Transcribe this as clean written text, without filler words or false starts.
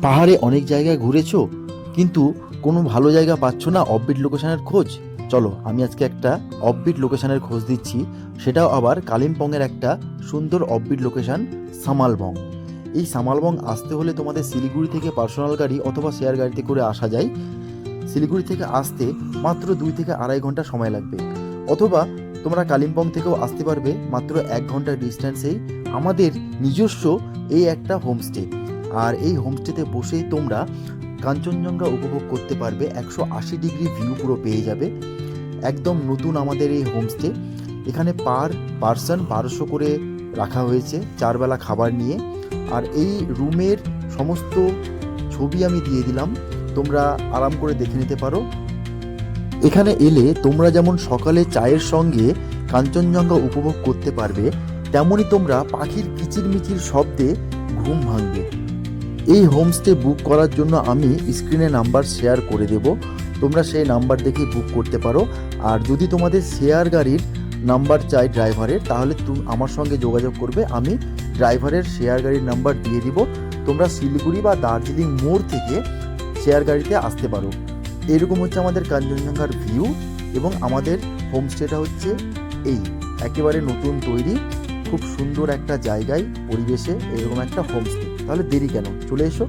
পাহাড়ে অনেক জায়গায় ঘুরেছো, কিন্তু কোনো ভালো জায়গা পাচ্ছ না অফবিট লোকেশনের খোঁজ? চলো, আমি আজকে একটা অফবিট লোকেশনের খোঁজ দিচ্ছি, সেটাও আবার কালিম্পংয়ের একটা সুন্দর অফবিট লোকেশন, সামালবং। এই সামালবং আসতে হলে তোমাদের শিলিগুড়ি থেকে পার্সোনাল গাড়ি অথবা শেয়ার গাড়িতে করে আসা যায়। শিলিগুড়ি থেকে আসতে মাত্র 2 থেকে আড়াই ঘন্টা সময় লাগবে, অথবা তোমরা কালিম্পং থেকেও আসতে পারবে মাত্র 1 ঘন্টার ডিস্টেন্সেই। আমাদের নিজস্ব এই একটা হোমস্টে, আর এই হোমস্টেতে বসেই তোমরা কাঞ্চনজঙ্ঘা উপভোগ করতে পারবে। 180 ডিগ্রি ভিউ পুরো পেয়ে যাবে। একদম নতুন আমাদের এই হোমস্টে। এখানে পার পার্সন 1200 করে রাখা হয়েছে 4 বেলা খাবার নিয়ে। আর এই রুমের সমস্ত ছবি আমি দিয়ে দিলাম, তোমরা আরাম করে দেখে নিতে পারো। এখানে এলে তোমরা যেমন সকালে চায়ের সঙ্গে কাঞ্চনজঙ্ঘা উপভোগ করতে পারবে, তেমনই তোমরা পাখির কিচিরমিচির শব্দে ঘুম ভাঙবে। এই হোমস্টে বুক করার জন্য আমি স্ক্রিনে নাম্বার শেয়ার করে দেব, তোমরা সেই নাম্বার দেখে বুক করতে পারো। আর যদি তোমাদের শেয়ার গাড়ির নাম্বার চাই ড্রাইভারের, তাহলে তুমি আমার সঙ্গে যোগাযোগ করবে, আমি ড্রাইভারের শেয়ার গাড়ির নাম্বার দিয়ে দিব। তোমরা শিলিগুড়ি বা দার্জিলিং মোড় থেকে শেয়ার গাড়িতে আসতে পারো। এরকম হচ্ছে আমাদের কাঞ্চনজঙ্ঘার ভিউ, এবং আমাদের হোমস্টেটা হচ্ছে এই একেবারে নতুন তৈরি, খুব সুন্দর একটা জায়গায় পরিবেশে এরকম একটা হোমস্টে। তাহলে দেরি কেন, চলে এসো।